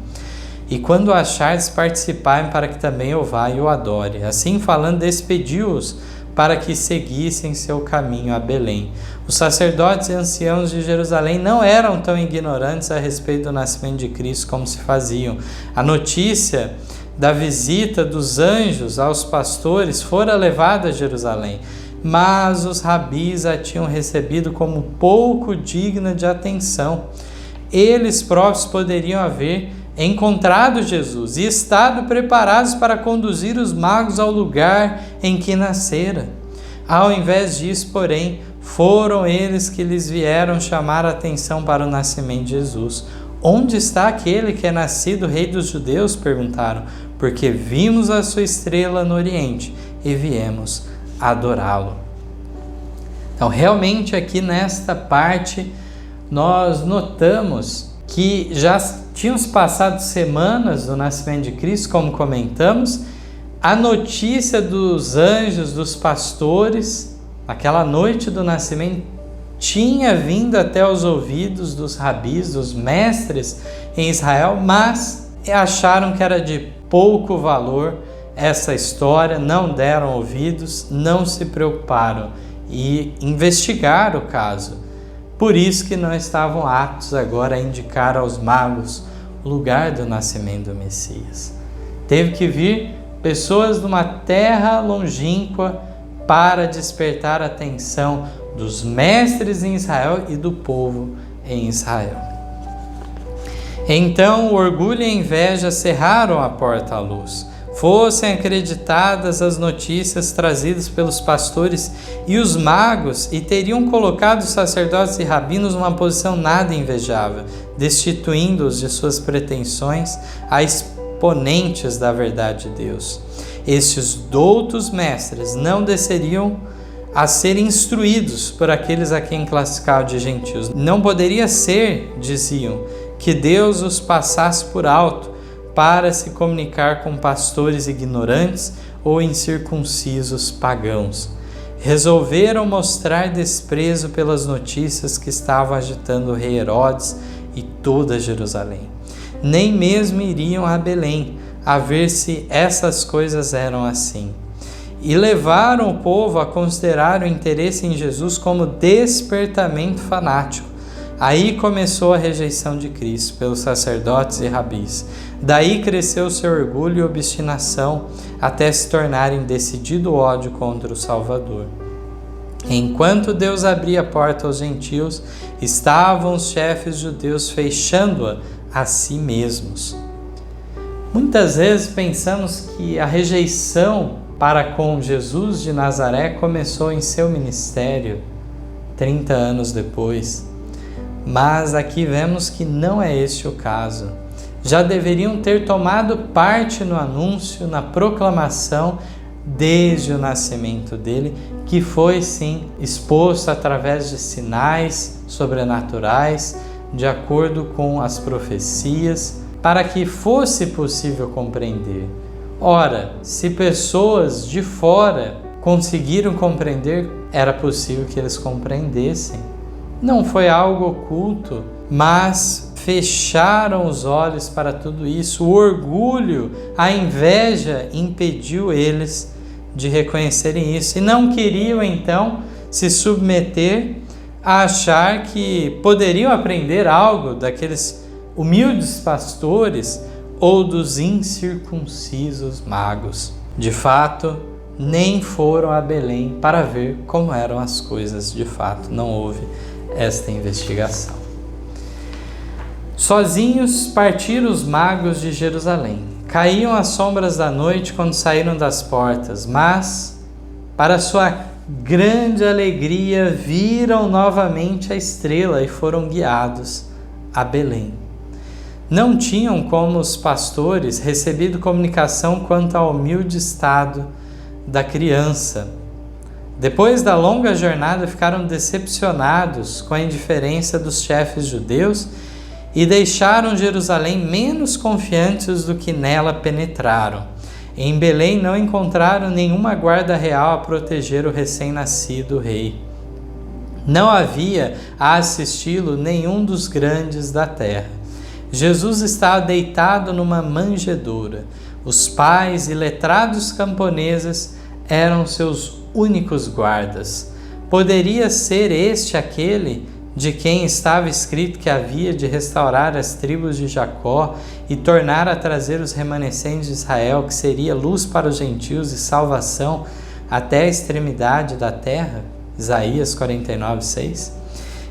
e quando o achardes, participai para que também o vá e o adore. Assim falando, despediu-os para que seguissem seu caminho a Belém. Os sacerdotes e anciãos de Jerusalém não eram tão ignorantes a respeito do nascimento de Cristo como se faziam. A notícia da visita dos anjos aos pastores fora levada a Jerusalém, mas os rabis a tinham recebido como pouco digna de atenção. Eles próprios poderiam haver encontrado Jesus e estado preparados para conduzir os magos ao lugar em que nascera. Ao invés disso, porém, foram eles que lhes vieram chamar a atenção para o nascimento de Jesus. Onde está aquele que é nascido rei dos judeus? Perguntaram, porque vimos a sua estrela no Oriente e viemos adorá-lo. Então, realmente aqui nesta parte, nós notamos que já tinham se passado semanas do nascimento de Cristo, como comentamos. A notícia dos anjos, dos pastores, aquela noite do nascimento, tinha vindo até os ouvidos dos rabis, dos mestres em Israel, mas acharam que era de pouco valor essa história, não deram ouvidos, não se preocuparam e investigaram o caso. Por isso que não estavam aptos agora a indicar aos magos o lugar do nascimento do Messias. Teve que vir pessoas de uma terra longínqua para despertar a atenção dos mestres em Israel e do povo em Israel. Então o orgulho e a inveja cerraram a porta à luz. Fossem acreditadas as notícias trazidas pelos pastores e os magos, e teriam colocado os sacerdotes e rabinos numa posição nada invejável, destituindo-os de suas pretensões a exponentes da verdade de Deus. Estes doutos mestres não desceriam a ser instruídos por aqueles a quem classificavam de gentios. Não poderia ser, diziam, que Deus os passasse por alto para se comunicar com pastores ignorantes ou incircuncisos pagãos. Resolveram mostrar desprezo pelas notícias que estavam agitando o rei Herodes e toda Jerusalém. Nem mesmo iriam a Belém a ver se essas coisas eram assim. E levaram o povo a considerar o interesse em Jesus como despertamento fanático. Aí começou a rejeição de Cristo pelos sacerdotes e rabis. Daí cresceu seu orgulho e obstinação até se tornarem decidido ódio contra o Salvador. Enquanto Deus abria a porta aos gentios, estavam os chefes judeus fechando-a a si mesmos. Muitas vezes pensamos que a rejeição para com Jesus de Nazaré começou em seu ministério 30 anos depois. Mas aqui vemos que não é este o caso. Já deveriam ter tomado parte no anúncio, na proclamação, desde o nascimento dele, que foi sim exposto através de sinais sobrenaturais, de acordo com as profecias, para que fosse possível compreender. Ora, se pessoas de fora conseguiram compreender, era possível que eles compreendessem. Não foi algo oculto, mas fecharam os olhos para tudo isso. O orgulho, a inveja impediu eles de reconhecerem isso. E não queriam então se submeter a achar que poderiam aprender algo daqueles humildes pastores ou dos incircuncisos magos. De fato, nem foram a Belém para ver como eram as coisas de fato. Não houve esta investigação. Sozinhos partiram os magos de Jerusalém. Caíam as sombras da noite quando saíram das portas, mas, para sua grande alegria, viram novamente a estrela e foram guiados a Belém. Não tinham, como os pastores, recebido comunicação quanto ao humilde estado da criança. Depois da longa jornada, ficaram decepcionados com a indiferença dos chefes judeus e deixaram Jerusalém menos confiantes do que nela penetraram. Em Belém não encontraram nenhuma guarda real a proteger o recém-nascido rei. Não havia a assisti-lo nenhum dos grandes da terra. Jesus estava deitado numa manjedoura. Os pais e letrados camponeses eram seus únicos guardas. Poderia ser este aquele de quem estava escrito que havia de restaurar as tribos de Jacó e tornar a trazer os remanescentes de Israel, que seria luz para os gentios e salvação até a extremidade da terra? Isaías 49:6.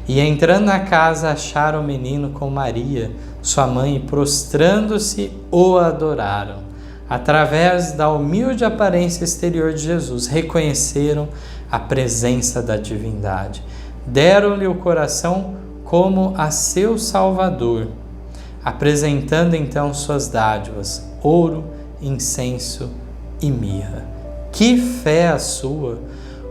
E entrando na casa, acharam o menino com Maria, sua mãe, e prostrando-se, o adoraram. Através da humilde aparência exterior de Jesus, reconheceram a presença da divindade. Deram-lhe o coração como a seu Salvador, apresentando então suas dádivas, ouro, incenso e mirra. Que fé a sua!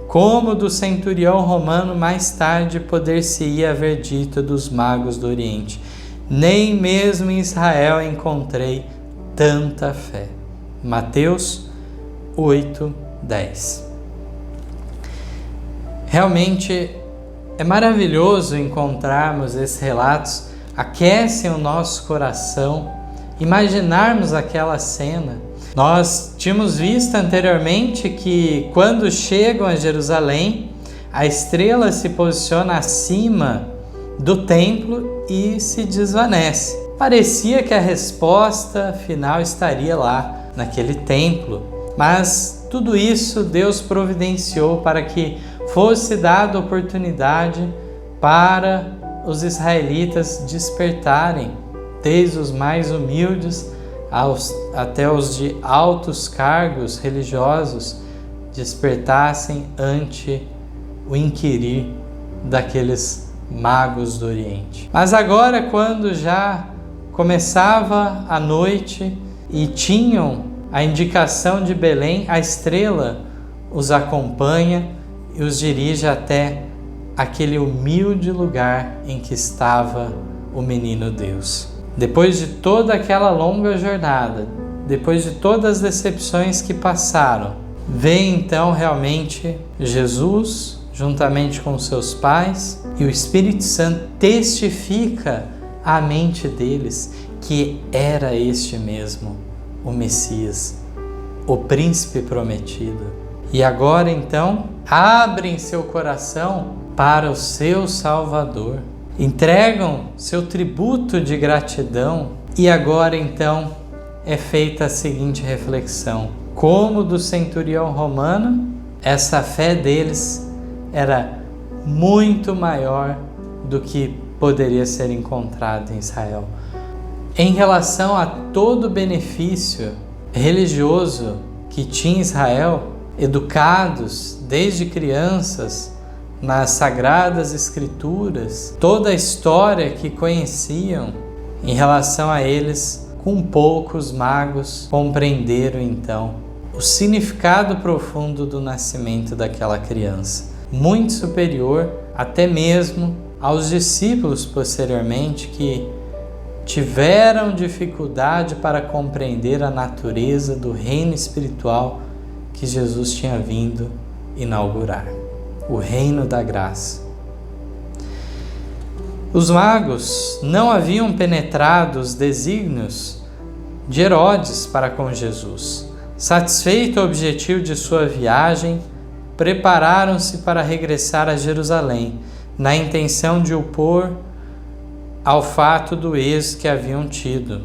Como do centurião romano mais tarde poder-se-ia haver dito dos magos do Oriente: nem mesmo em Israel encontrei tanta fé. Mateus 8:10. Realmente é maravilhoso encontrarmos esses relatos, aquecem o nosso coração, imaginarmos aquela cena. Nós tínhamos visto anteriormente que quando chegam a Jerusalém, a estrela se posiciona acima do templo e se desvanece. Parecia que a resposta final estaria lá, naquele templo, mas tudo isso Deus providenciou para que fosse dada oportunidade para os israelitas despertarem, desde os mais humildes até os de altos cargos religiosos, despertassem ante o inquirir daqueles magos do Oriente. Mas agora, quando já começava a noite e tinham a indicação de Belém, a estrela os acompanha e os dirige até aquele humilde lugar em que estava o menino Deus. Depois de toda aquela longa jornada, depois de todas as decepções que passaram, vem então realmente Jesus juntamente com seus pais, e o Espírito Santo testifica à mente deles que era este mesmo o Messias, o príncipe prometido. E agora então abrem seu coração para o seu Salvador, entregam seu tributo de gratidão, e agora então é feita a seguinte reflexão: como do centurião romano, essa fé deles era muito maior do que poderia ser encontrado em Israel. Em relação a todo o benefício religioso que tinha Israel, educados desde crianças nas Sagradas Escrituras, toda a história que conheciam, em relação a eles, com poucos magos compreenderam então o significado profundo do nascimento daquela criança, muito superior até mesmo aos discípulos posteriormente, que tiveram dificuldade para compreender a natureza do reino espiritual que Jesus tinha vindo inaugurar, o reino da graça. Os magos não haviam penetrado os desígnios de Herodes para com Jesus. Satisfeito o objetivo de sua viagem, prepararam-se para regressar a Jerusalém, na intenção de o pôr ao fato do êxito que haviam tido.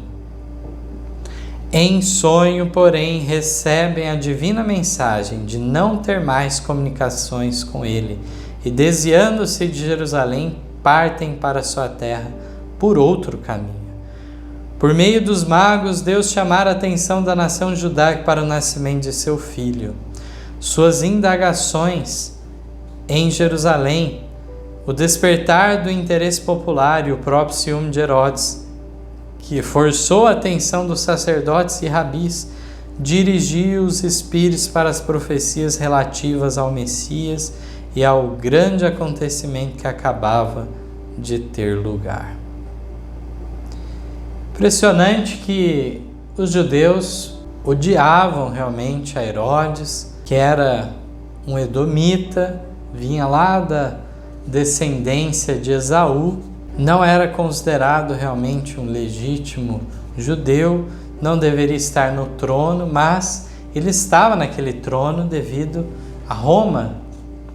Em sonho, porém, recebem a divina mensagem de não ter mais comunicações com ele, e desviando-se de Jerusalém, partem para sua terra por outro caminho. Por meio dos magos, Deus chamara a atenção da nação judaica para o nascimento de seu filho. Suas indagações em Jerusalém, o despertar do interesse popular e o próprio ciúme de Herodes, que forçou a atenção dos sacerdotes e rabis, dirigiu os espíritos para as profecias relativas ao Messias e ao grande acontecimento que acabava de ter lugar. Impressionante que os judeus odiavam realmente a Herodes, que era um edomita, vinha lá da descendência de Esaú, não era considerado realmente um legítimo judeu, não deveria estar no trono, mas ele estava naquele trono devido a Roma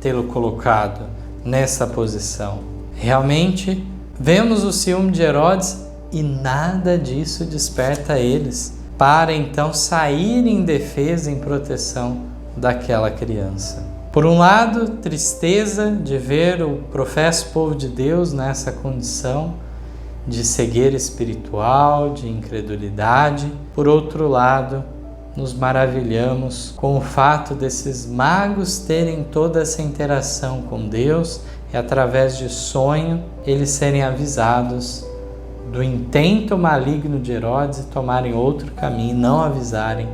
tê-lo colocado nessa posição. Realmente, vemos o ciúme de Herodes e nada disso desperta eles para então sair em defesa, em proteção daquela criança. Por um lado, tristeza de ver o professo povo de Deus nessa condição de cegueira espiritual, de incredulidade. Por outro lado, nos maravilhamos com o fato desses magos terem toda essa interação com Deus e através de sonho eles serem avisados do intento maligno de Herodes e tomarem outro caminho, não avisarem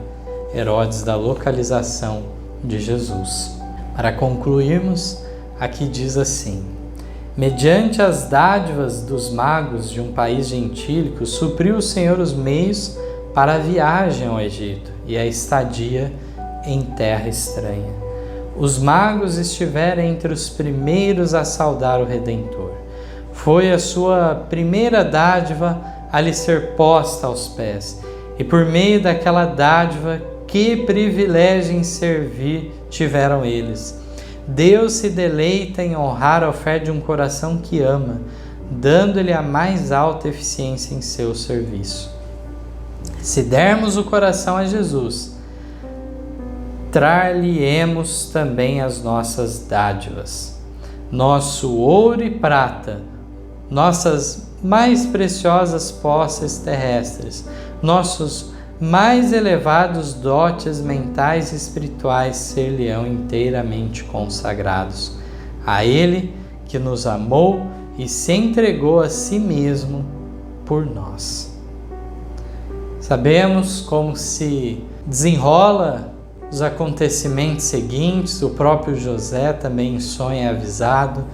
Herodes da localização de Jesus. Para concluirmos, aqui diz assim: mediante as dádivas dos magos de um país gentílico, supriu o Senhor os meios para a viagem ao Egito e a estadia em terra estranha. Os magos estiveram entre os primeiros a saudar o Redentor. Foi a sua primeira dádiva a lhe ser posta aos pés, e por meio daquela dádiva, que privilégio em servir tiveram eles. Deus se deleita em honrar a oferta de um coração que ama, dando-lhe a mais alta eficiência em seu serviço. Se dermos o coração a Jesus, Trar-lhe-emos também as nossas dádivas, nosso ouro e prata, nossas mais preciosas posses terrestres, nossos mais elevados dotes mentais e espirituais ser-lhe-ão inteiramente consagrados. A Ele que nos amou e se entregou a si mesmo por nós. Sabemos como se desenrola os acontecimentos seguintes. O próprio José também em sonho é avisado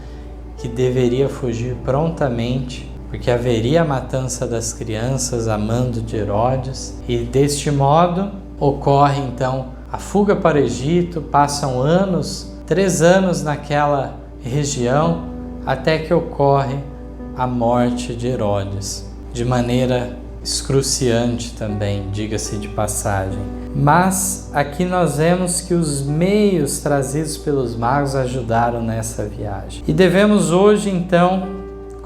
que deveria fugir prontamente, porque haveria a matança das crianças a mando de Herodes, e deste modo ocorre então a fuga para o Egito. Passam 3 anos naquela região, até que ocorre a morte de Herodes, de maneira excruciante também, diga-se de passagem. Mas aqui nós vemos que os meios trazidos pelos magos ajudaram nessa viagem. E devemos hoje então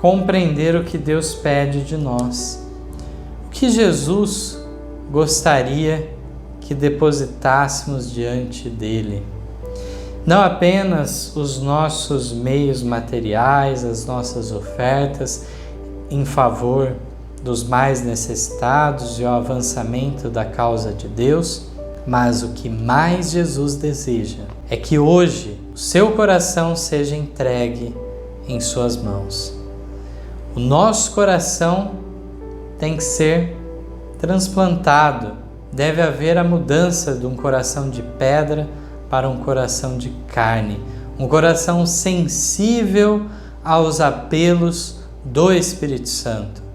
compreender o que Deus pede de nós. O que Jesus gostaria que depositássemos diante dele. Não apenas os nossos meios materiais, as nossas ofertas em favor dos mais necessitados e o avançamento da causa de Deus, mas o que mais Jesus deseja é que hoje o seu coração seja entregue em suas mãos. O nosso coração tem que ser transplantado, deve haver a mudança de um coração de pedra para um coração de carne, um coração sensível aos apelos do Espírito Santo.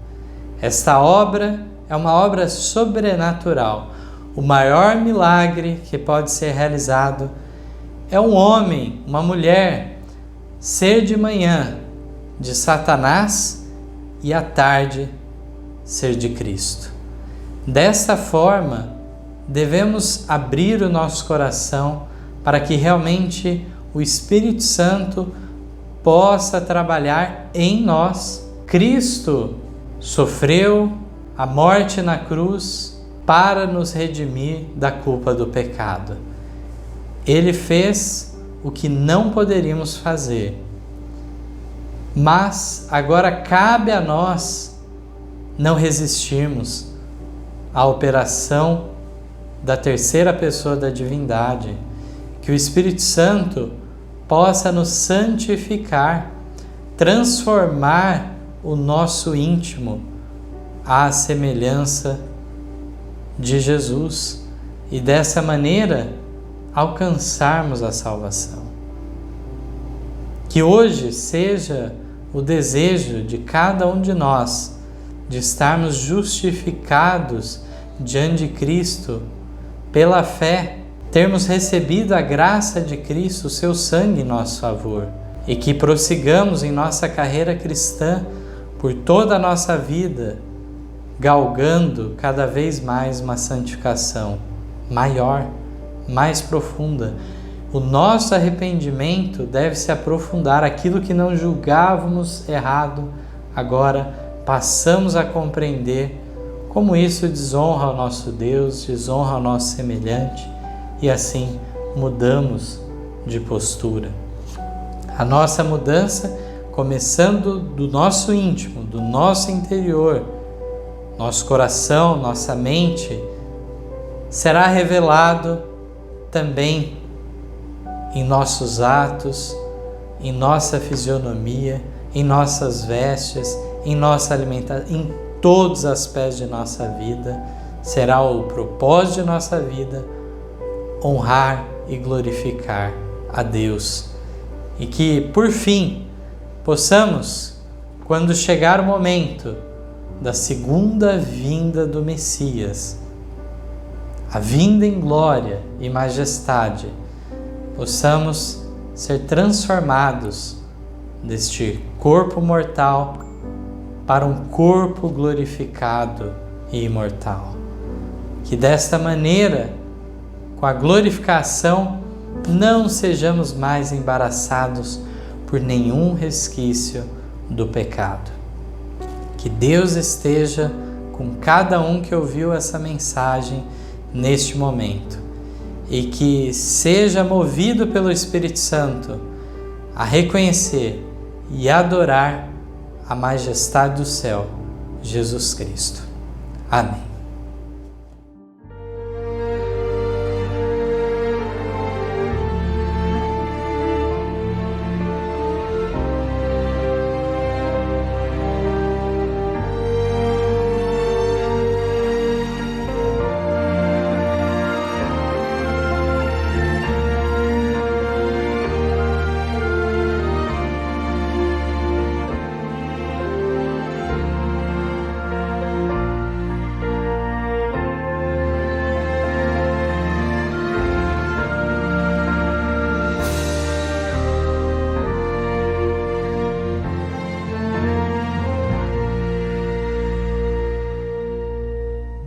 Esta obra é uma obra sobrenatural. O maior milagre que pode ser realizado é um homem, uma mulher, ser de manhã de Satanás e à tarde ser de Cristo. Dessa forma, devemos abrir o nosso coração para que realmente o Espírito Santo possa trabalhar em nós. Cristo sofreu a morte na cruz para nos redimir da culpa do pecado. Ele fez o que não poderíamos fazer. Mas agora cabe a nós não resistirmos à operação da terceira pessoa da divindade. Que o Espírito Santo possa nos santificar, transformar o nosso íntimo à semelhança de Jesus e dessa maneira alcançarmos a salvação. Que hoje seja o desejo de cada um de nós de estarmos justificados diante de Cristo pela fé, termos recebido a graça de Cristo, o seu sangue em nosso favor, e que prossigamos em nossa carreira cristã por toda a nossa vida, galgando cada vez mais uma santificação maior, mais profunda. O nosso arrependimento deve se aprofundar. Aquilo que não julgávamos errado, agora passamos a compreender como isso desonra ao nosso Deus, desonra ao nosso semelhante, e assim mudamos de postura. A nossa mudança começando do nosso íntimo, do nosso interior, nosso coração, nossa mente, será revelado também em nossos atos, em nossa fisionomia, em nossas vestes, em nossa alimentação, em todos os aspectos de nossa vida. Será o propósito de nossa vida honrar e glorificar a Deus. E que, por fim, possamos, quando chegar o momento da segunda vinda do Messias, a vinda em glória e majestade, possamos ser transformados deste corpo mortal para um corpo glorificado e imortal. Que desta maneira, com a glorificação, não sejamos mais embaraçados por nenhum resquício do pecado. Que Deus esteja com cada um que ouviu essa mensagem neste momento e que seja movido pelo Espírito Santo a reconhecer e adorar a majestade do céu, Jesus Cristo. Amém.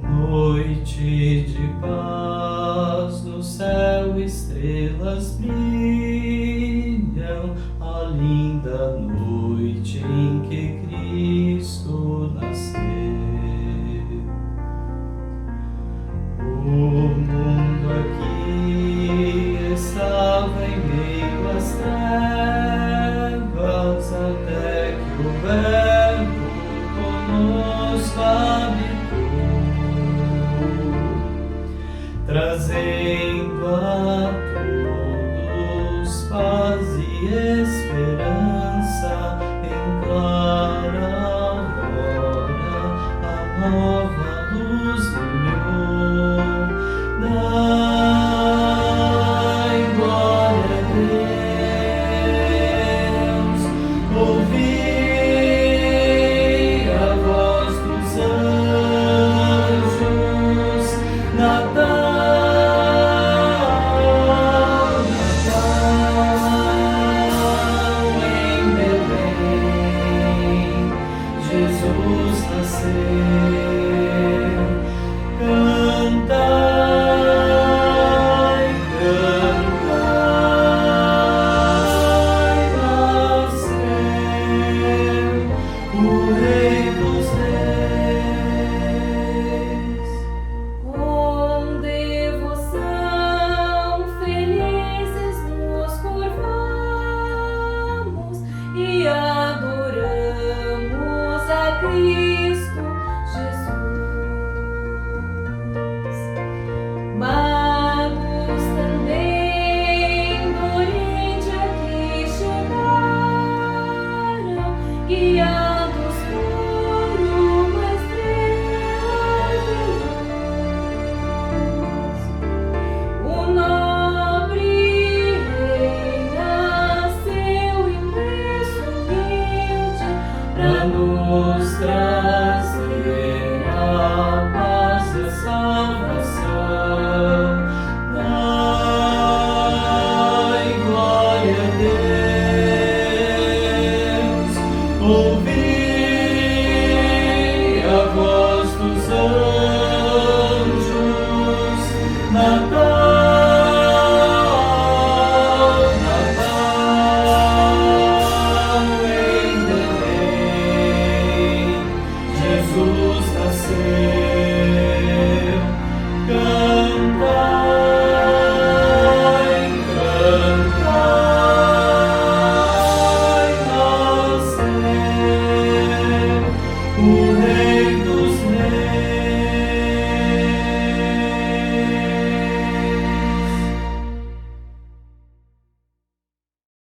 Noite de paz, no céu estrelas brilham, a linda noite em que Cristo nasceu. O mundo aqui estava em meio às trevas, até que o Verbo conosco habitou, trazendo a todos paz e esperança. Em clara aurora a nova luz brilhou. Dai glória a Deus, ouvi a voz dos anjos, Natal, em Belém, Jesus nasceu. Cantai, cantai, nasceu o Rei dos Reis. Com devoção felizes nos curvamos e adoramos a Cristo Jesus. Magos também do Oriente aqui chegaram, guiados por uma estrela de luz. O nobre rei nasceu imenso, humilde, Pra nos trazer a paz e a salvação. Dai glória a Deus, ouvi a voz dos anjos, Natal, Natal, em Belém, Jesus nasceu. Cantai, cantai, nasceu o Rei